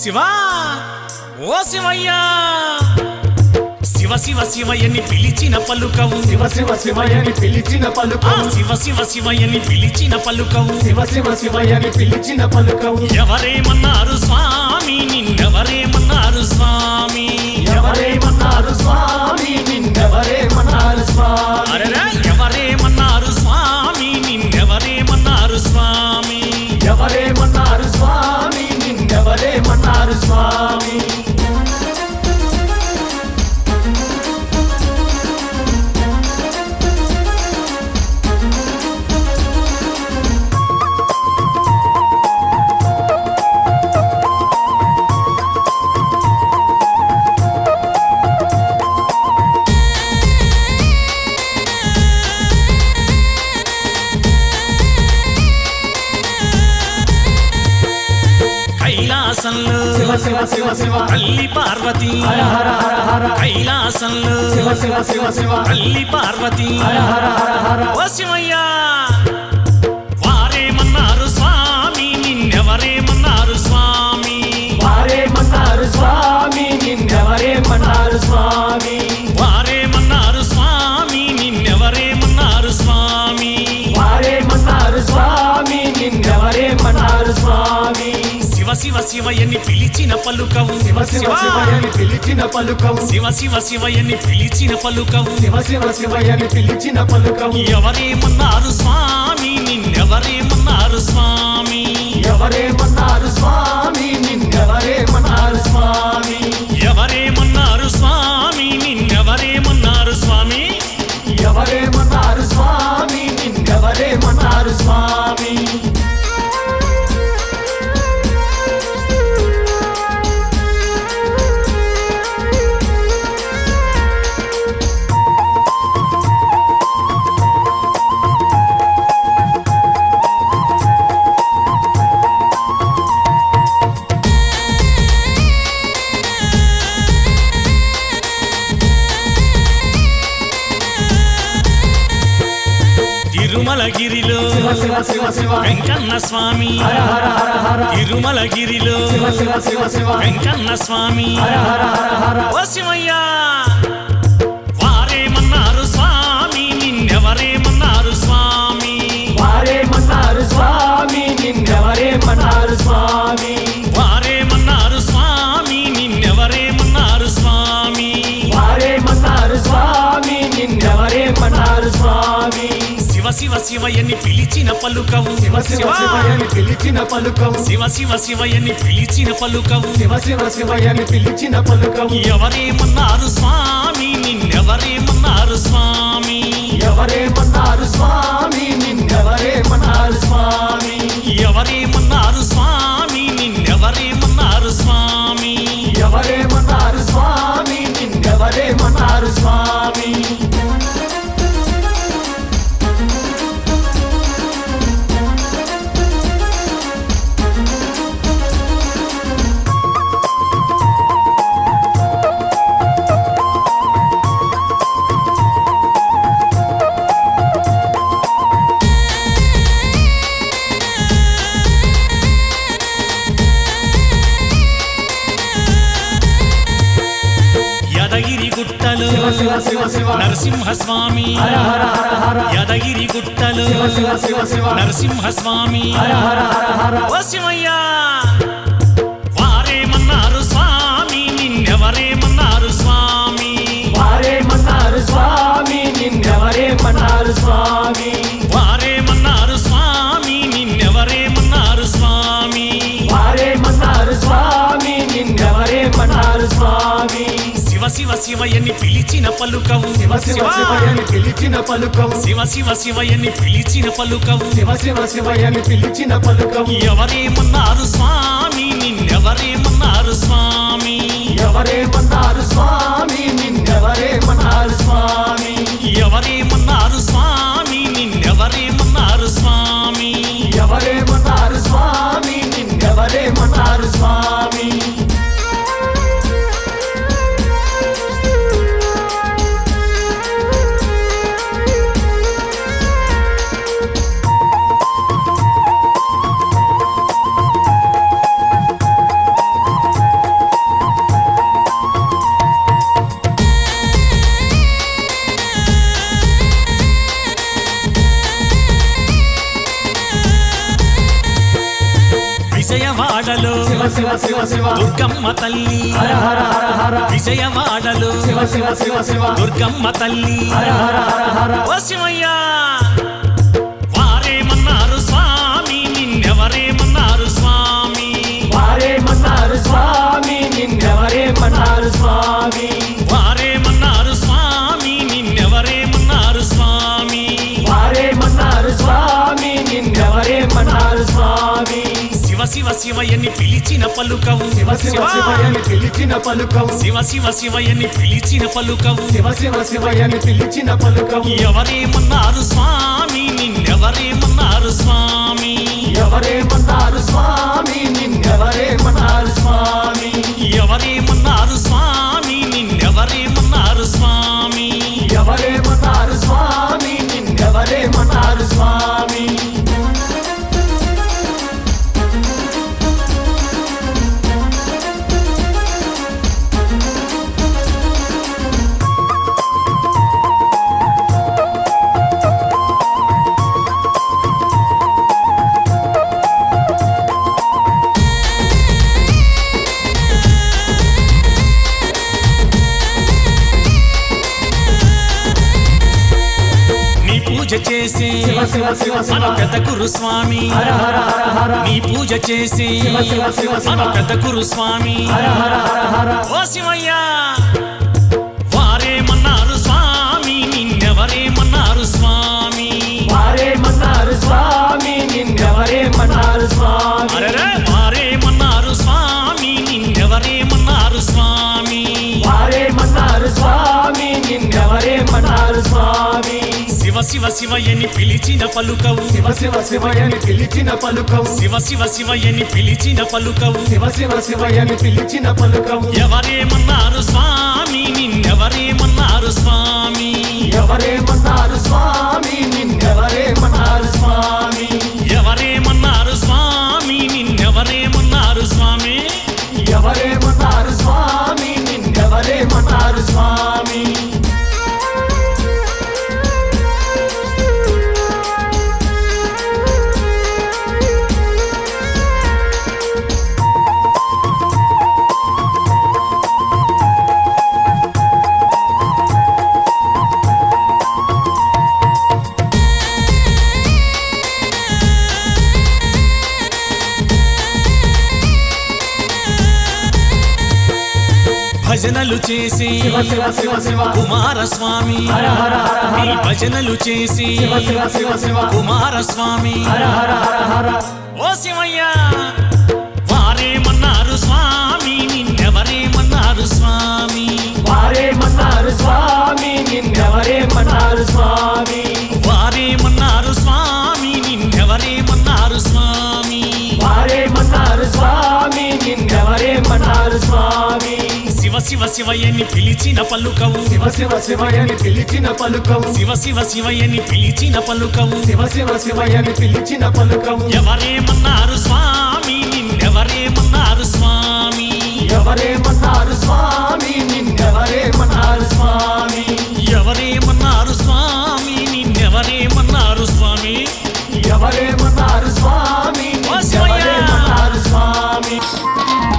శివా ఓ శివయ్యా శివ శివ శివయ్యని పిలిచిన పలుకవు శివ శివ శివయ్యని పిలిచిన పలుకవు శివ శివ శివయ్యని పిలిచిన పలుకవు శివ శివ శివయ్యని పిలిచిన పలుకవు ఎవరేమన్నారు స్వామి నిన్నెవరేమన్నారు స్వామి ఎవరేమన్నారు స్వామి నిన్నెవరేమన్నారు స్వామి అరెరా ఎవరేమన్నారు స్వామి నిన్నెవరేమన్నారు స్వామి ఎవరేమన్నారు స్వామి నిన్నెవరేమన్నారు స్వామి కైలాసంలో శివ శివ శివ శివ తల్లి పార్వతి హర హర హర హర కైలాసంలో శివ శివ శివ శివ తల్లి పార్వతి హర హర హర హర ఓ శివయ్యా వారేమన్నారు స్వామి నిన్నెవరేమన్నారు స్వామి వారేమన్నారు స్వామి నిన్నెవరేమన్నారు స్వామి వారేమన్నారు స్వామి నిన్నెవరేమన్నారు స్వామి వారేమన్నారు స్వామి నిన్నెవరేమన్నారు స్వామి శివ శివ శివయ్యని పిలిచిన పలుకవు శివ శివ శివయ్యని పిలిచిన పలుకవు శివ శివ శివయ్యని పిలిచిన పలుకవు శివ శివ శివయ్యని పిలిచిన పలుకవు ఎవరేమన్నారు స్వామి నిన్నెవరేమన్నారు స్వామి ఎవరేమన్నారు స్వామి నిన్నెవరేమన్నారు స్వామి ఎవరేమన్నారు స్వామి నిన్నెవరేమన్నారు స్వామి ఎవరేమన్నారు స్వామి నిన్నెవరేమన్నారు స్వామి తిరుమలగిరిలో శివ శివ శివ శివ వెంకన్న స్వామి హర హర హర హర తిరుమలగిరిలో శివ శివ శివ శివ వెంకన్న స్వామి హర హర హర హర ఓ శివయ్యా వారేమన్నారు స్వామి నిన్నెవరేమన్నారు స్వామి వారేమన్నారు స్వామి నిన్నెవరేమన్నారు స్వామి వారేమన్నారు స్వామి నిన్నెవరేమన్నారు స్వామి వారేమన్నారు స్వామి నిన్నెవరేమన్నారు స్వామి శివ శివ శివయ్యని పిలిచిన పలుకవు శివ శివ శివయ్యని పిలిచిన పలుకవు శివ శివ శివయ్యని పిలిచిన పలుకవు శివ శివ శివయ్యని పిలిచిన పలుకవు ఎవరేమన్నారు స్వామి నిన్నెవరేమన్నారు స్వామి ఎవరేమన్నారు స్వామి నిన్నెవరేమన్నారు స్వామి ఎవరేమన్నారు స్వామి నిన్నెవరేమన్నారు స్వామి ఎవరేమన్నారు స్వామి నిన్నెవరేమన్నారు స్వామి యాదగిరి గుట్టలో శివ శివ శివ శివ నరసింహస్వామి హర హర హర హర యాదగిరి గుట్టలో శివ శివ శివ శివ నరసింహస్వామి హర హర హర హర ఓ శివయ్యా వారేమన్నారు స్వామి నిన్నెవరేమన్నారు స్వామి వారేమన్నారు స్వామి నిన్నెవరేమన్నారు స్వామి వారేమన్నారు స్వామి నిన్నెవరేమన్నారు స్వామి వారేమన్నారు స్వామి నిన్నెవరేమన్నారు స్వామి శివ శివ శివయ్యని పిలిచిన పలుకవు శివ శివ శివయ్యని పిలిచిన పలుకవు శివ శివ శివయ్యని పిలిచిన పలుకవు శివ శివ శివయ్యని పిలిచిన పలుకవు ఎవరేమన్నారు స్వామి నిన్నెవరేమన్నారు స్వామి ఎవరేమన్నారు స్వామి నిన్నెవరేమన్నారు స్వామి ఎవరేమన్నారు స్వామి నిన్నెవరేమన్నారు స్వామి ఎవరేమన్నారు స్వామి నిన్నెవరేమన్నారు స్వామి విజయవాడలో శివ శివ శివ శివ దుర్గమ్మ తల్లి హర హర హర హర విజయవాడలో శివ శివ శివ శివ దుర్గమ్మ తల్లి హర హర హర హర ఓ శివయ్య వారేమన్నారు స్వామి నిన్నెవరేమన్నారు స్వామి వారేమన్నారు స్వామి నిన్నెవరేమన్నారు స్వామి వారేమన్నారు స్వామి నిన్నెవరేమన్నారు స్వామి వారేమన్నారు స్వామి నిన్నెవరేమన్నారు స్వామి శివ శివ శివయ్యని పిలిచిన పలుకవు శివ శివ శివయని పిలిచిన పలుకవు శివ శివ శివయ్యని పిలిచిన పలుకవు శివ శివ శివయని పిలిచిన పలుకవు ఎవరేమన్నారు స్వామి నిన్నెవరేమన్నారు స్వామి ఎవరేమన్నారు స్వామి నిన్నెవరేమన్నారు స్వామి ఎవరేమన్నారు స్వామి నిన్నెవరేమన్నారు స్వామి ఎవరేమన్నారు స్వామి నిన్నెవరేమన్నారు స్వామి నీ పూజ చేసి శివ శివ శివ శివ మన పెద్ద గురు స్వామి హర హర హర హర నీ పూజ చేసి శివ శివ శివ శివ మన పెద్ద గురు స్వామి హర హర హర హర ఓ శివయ్య వారేమన్నారు స్వామి నిన్నెవరేమన్నారు స్వామి వారేమన్నారు స్వామి నిన్నెవరేమన్నారు స్వామి అరెరే వారేమన్నారు స్వామి నిన్నెవరేమన్నారు స్వామి వారేమన్నారు స్వామి నిన్నెవరేమన్నారు స్వామి శివ శివ శివయ్యని పిలిచిన పలుకవు శివ శివ శివయని పిలిచిన పలుకవు శివ శివ శివయ్యని పిలిచిన పలుకవు శివ శివ శివయని పిలిచిన పలుకవు ఎవరేమన్నారు స్వామి నిన్నెవరేమన్నారు స్వామి ఎవరేమన్నారు స్వామి నిన్నెవరేమన్నారు స్వామి ఎవరేమన్నారు స్వామి నిన్నెవరేమన్నారు స్వామి ఎవరేమన్నారు స్వామి నిన్నెవరేమన్నారు స్వామి భజనలు చేసి శివ శివ శివ శివ కుమారస్వామి హర హర హర హర నీ భజనలు చేసి శివ శివ శివ శివ కుమారస్వామి హర హర హర హర ఓ శివయ్య వారేమన్నారు స్వామి నిన్నెవరేమన్నారు స్వామి వారేమన్నారు స్వామి నిన్నెవరేమన్నారు స్వామి వారేమన్నారు స్వామి నిన్నెవరేమన్నారు స్వామి వారేమన్నారు స్వామి నిన్నెవరేమన్నారు స్వామి శివ శివ శివయ్యని పిలిచిన పలుకవు శివ శివ శివయని పిలిచిన పలుకవు శివ శివ శివయ్యని పిలిచిన పలుకవు శివ శివ శివయని పిలిచిన పలుకవు ఎవరేమన్నారు స్వామి నిన్నెవరేమన్నారు స్వామి ఎవరేమన్నారు స్వామి నిన్నెవరేమన్నారు స్వామి ఎవరేమన్నారు స్వామి నిన్నెవరేమన్నారు స్వామి ఎవరేమన్నారు స్వామి